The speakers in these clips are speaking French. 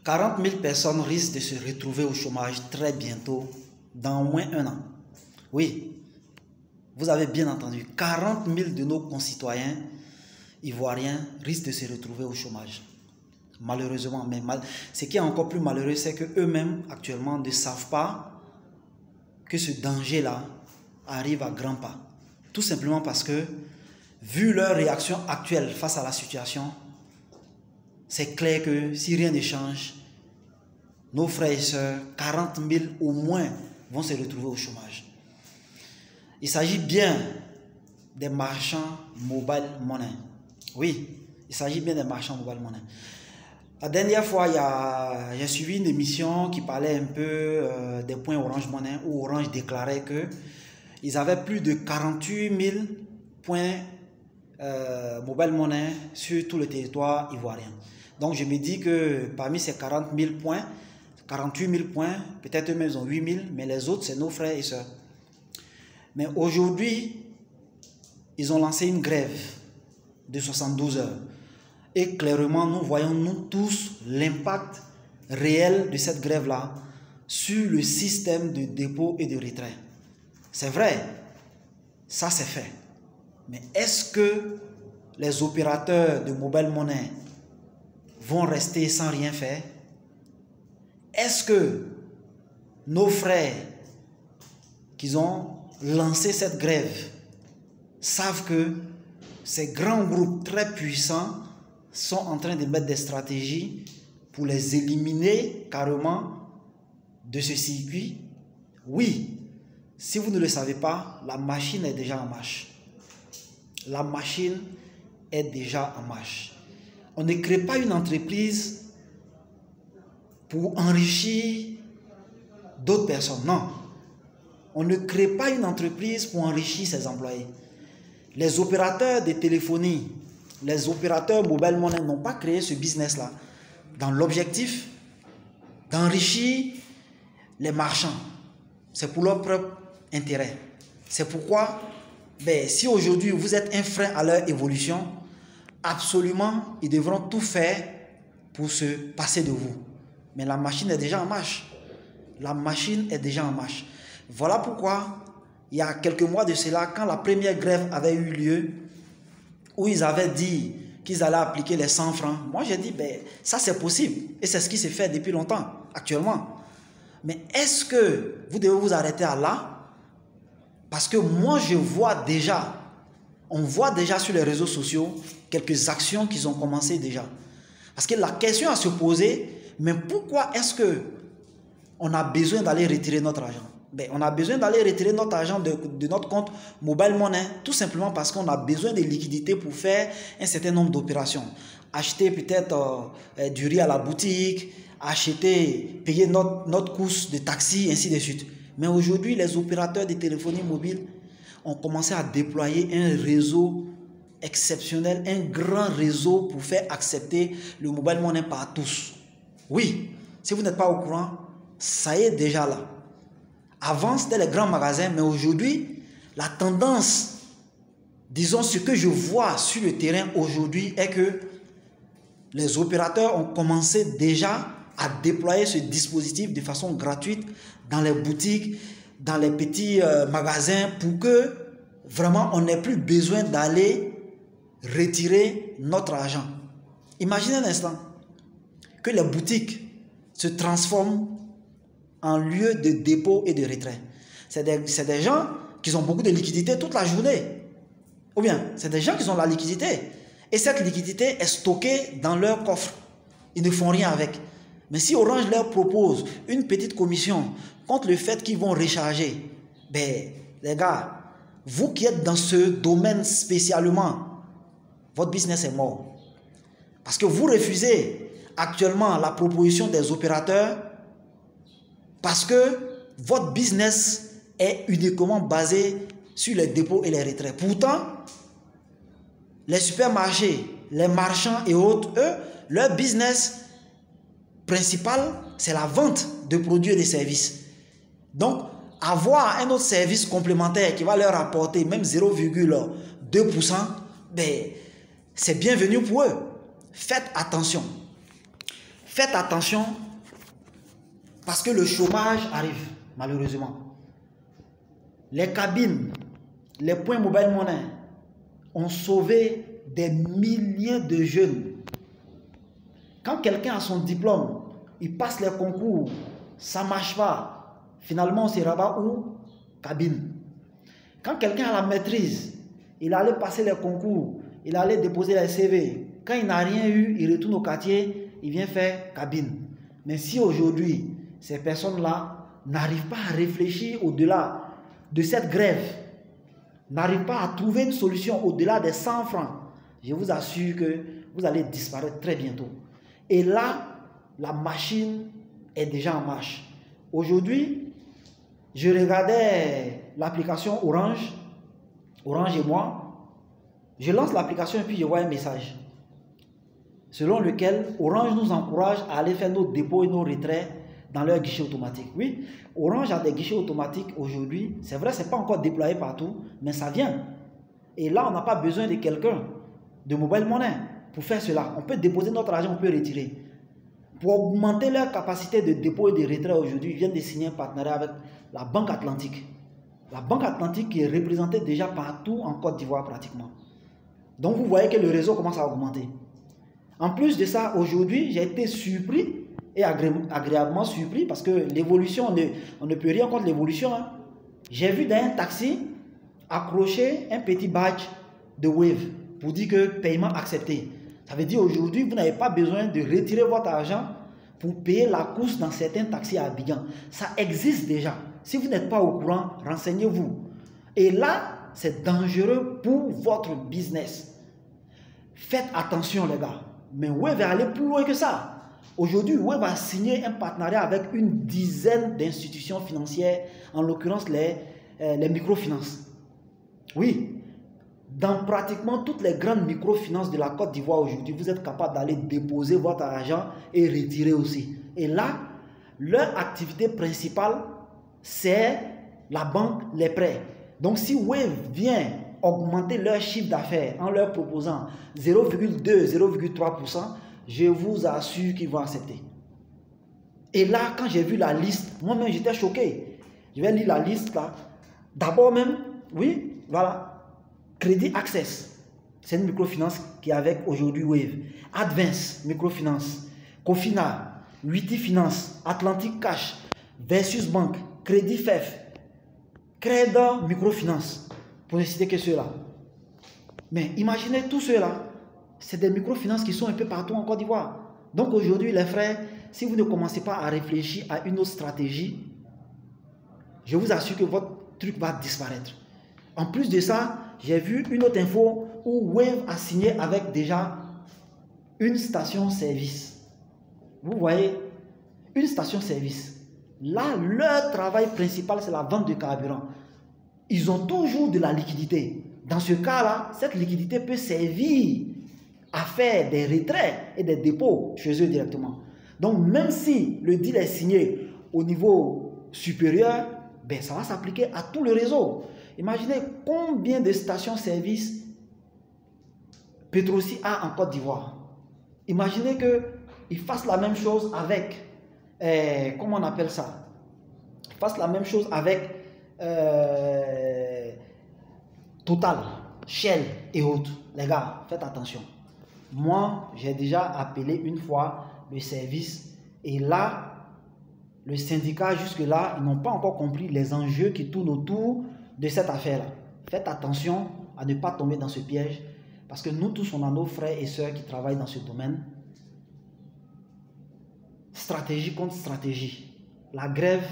40 000 personnes risquent de se retrouver au chômage très bientôt, dans au moins un an. Oui, vous avez bien entendu, 40 000 de nos concitoyens ivoiriens risquent de se retrouver au chômage. Malheureusement, mais ce qui est encore plus malheureux, c'est qu'eux-mêmes, actuellement, ne savent pas que ce danger-là arrive à grands pas. Tout simplement parce que, vu leur réaction actuelle face à la situation, c'est clair que si rien ne change, nos frères et sœurs, 40 000 au moins, vont se retrouver au chômage. Il s'agit bien des marchands mobile money. Oui, il s'agit bien des marchands mobile money. La dernière fois, j'ai suivi une émission qui parlait un peu des points Orange Money, où Orange déclarait qu'ils avaient plus de 48 000 points mobile money sur tout le territoire ivoirien. Donc je me dis que parmi ces 40 000 points, 48 000 points, peut-être eux-mêmes ils ont 8 000, mais les autres c'est nos frères et sœurs. Mais aujourd'hui, ils ont lancé une grève de 72 heures. Et clairement, nous voyons, nous tous, l'impact réel de cette grève-là sur le système de dépôt et de retrait. C'est vrai, ça c'est fait. Mais est-ce que les opérateurs de mobile money vont rester sans rien faire? Est-ce que nos frères qui ont lancé cette grève savent que ces grands groupes très puissants sont en train de mettre des stratégies pour les éliminer carrément de ce circuit? Oui, si vous ne le savez pas, la machine est déjà en marche. La machine est déjà en marche. On ne crée pas une entreprise pour enrichir d'autres personnes. Non. On ne crée pas une entreprise pour enrichir ses employés. Les opérateurs de téléphonie, les opérateurs mobile money n'ont pas créé ce business-là dans l'objectif d'enrichir les marchands. C'est pour leur propre intérêt. C'est pourquoi, si aujourd'hui vous êtes un frein à leur évolution, absolument, ils devront tout faire pour se passer de vous. Mais la machine est déjà en marche. La machine est déjà en marche. Voilà pourquoi, il y a quelques mois de cela, quand la première grève avait eu lieu, où ils avaient dit qu'ils allaient appliquer les 100 francs, moi j'ai dit, ça c'est possible. Et c'est ce qui s'est fait depuis longtemps, actuellement. Mais est-ce que vous devez vous arrêter à là? Parce que moi je vois déjà, on voit déjà sur les réseaux sociaux quelques actions qu'ils ont commencé déjà. Parce que la question à se poser, mais pourquoi est-ce que on a besoin d'aller retirer notre argent? On a besoin d'aller retirer notre argent de notre compte mobile money, tout simplement parce qu'on a besoin de liquidités pour faire un certain nombre d'opérations. Acheter peut-être du riz à la boutique, payer notre course de taxi, ainsi de suite. Mais aujourd'hui, les opérateurs de téléphonie mobile ont commencé à déployer un réseau exceptionnel, un grand réseau pour faire accepter le mobile money par tous. Oui, si vous n'êtes pas au courant, ça y est déjà là. Avant, c'était les grands magasins, mais aujourd'hui, la tendance, disons ce que je vois sur le terrain aujourd'hui, est que les opérateurs ont commencé déjà à déployer ce dispositif de façon gratuite dans les boutiques, dans les petits magasins, pour que vraiment on n'ait plus besoin d'aller retirer notre argent. Imaginez un instant que les boutiques se transforment en lieu de dépôt et de retrait. C'est des gens qui ont beaucoup de liquidités toute la journée. Ou bien, c'est des gens qui ont la liquidité. Et cette liquidité est stockée dans leur coffre. Ils ne font rien avec. Mais si Orange leur propose une petite commission contre le fait qu'ils vont recharger, les gars, vous qui êtes dans ce domaine spécialement, votre business est mort. Parce que vous refusez actuellement la proposition des opérateurs parce que votre business est uniquement basé sur les dépôts et les retraits. Pourtant, les supermarchés, les marchands et autres, eux, leur business principal, c'est la vente de produits et de services. Donc, avoir un autre service complémentaire qui va leur apporter même 0,2%, c'est bienvenu pour eux. Faites attention. faites attention parce que le chômage arrive, malheureusement. Les cabines, les points mobile money ont sauvé des milliers de jeunes. Quand quelqu'un a son diplôme, il passe les concours, ça ne marche pas. Finalement, on se rabat où? Cabine. Quand quelqu'un a la maîtrise, il allait passer les concours, il allait déposer les CV. Quand il n'a rien eu, il retourne au quartier, il vient faire cabine. Mais si aujourd'hui, ces personnes-là n'arrivent pas à réfléchir au-delà de cette grève, n'arrivent pas à trouver une solution au-delà des 100 francs, je vous assure que vous allez disparaître très bientôt. Et là, la machine est déjà en marche. Aujourd'hui, je regardais l'application Orange et moi. Je lance l'application et puis je vois un message selon lequel Orange nous encourage à aller faire nos dépôts et nos retraits dans leur guichet automatique. Oui, Orange a des guichets automatiques aujourd'hui. C'est vrai, ce n'est pas encore déployé partout, mais ça vient. Et là, on n'a pas besoin de quelqu'un de mobile money pour faire cela. On peut déposer notre argent, on peut retirer. Pour augmenter leur capacité de dépôt et de retrait aujourd'hui, ils viennent de signer un partenariat avec la Banque Atlantique. La Banque Atlantique qui est représentée déjà partout en Côte d'Ivoire pratiquement. Donc vous voyez que le réseau commence à augmenter. En plus de ça, aujourd'hui, j'ai été surpris et agréablement surpris parce que l'évolution, on ne peut rien contre l'évolution. Hein. J'ai vu dans un taxi accrocher un petit badge de Wave pour dire que paiement accepté. Ça veut dire aujourd'hui, vous n'avez pas besoin de retirer votre argent pour payer la course dans certains taxis à Abidjan. Ça existe déjà. Si vous n'êtes pas au courant, renseignez-vous. Et là, c'est dangereux pour votre business. Faites attention les gars. Mais Wave va aller plus loin que ça. Aujourd'hui, Wave a signé un partenariat avec une dizaine d'institutions financières, en l'occurrence les microfinances. Oui, dans pratiquement toutes les grandes microfinances de la Côte d'Ivoire aujourd'hui, vous êtes capable d'aller déposer votre argent et retirer aussi. Et là, leur activité principale, c'est la banque, les prêts. Donc si Wave vient augmenter leur chiffre d'affaires en leur proposant 0,2, 0,3%, je vous assure qu'ils vont accepter. Et là, quand j'ai vu la liste, moi-même j'étais choqué. Je vais lire la liste là. D'abord même, oui, voilà. Crédit Access, c'est une microfinance qui est avec aujourd'hui Wave. Advance, microfinance. Cofina, Witi Finance, Atlantic Cash, Versus Bank, Crédit FEF, Crédit Microfinance, pour ne citer que ceux-là. Mais imaginez tous ceux-là, c'est des microfinances qui sont un peu partout en Côte d'Ivoire. Donc aujourd'hui, les frères, si vous ne commencez pas à réfléchir à une autre stratégie, je vous assure que votre truc va disparaître. En plus de ça, j'ai vu une autre info où Wave a signé avec déjà une station-service. Vous voyez, une station-service. Là, leur travail principal, c'est la vente de carburant. Ils ont toujours de la liquidité. Dans ce cas-là, cette liquidité peut servir à faire des retraits et des dépôts chez eux directement. Donc, même si le deal est signé au niveau supérieur, ben, ça va s'appliquer à tout le réseau. Imaginez combien de stations-service Petrosi a en Côte d'Ivoire. Imaginez qu'ils fassent la même chose avec, comment on appelle ça? Ils fassent la même chose avec Total, Shell et autres. Les gars, faites attention. Moi, j'ai déjà appelé une fois le service et là, le syndicat jusque-là, ils n'ont pas encore compris les enjeux qui tournent autour de cette affaire-là. Faites attention à ne pas tomber dans ce piège parce que nous tous, on a nos frères et sœurs qui travaillent dans ce domaine. Stratégie contre stratégie. La grève,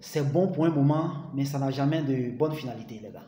c'est bon pour un moment, mais ça n'a jamais de bonne finalité, les gars.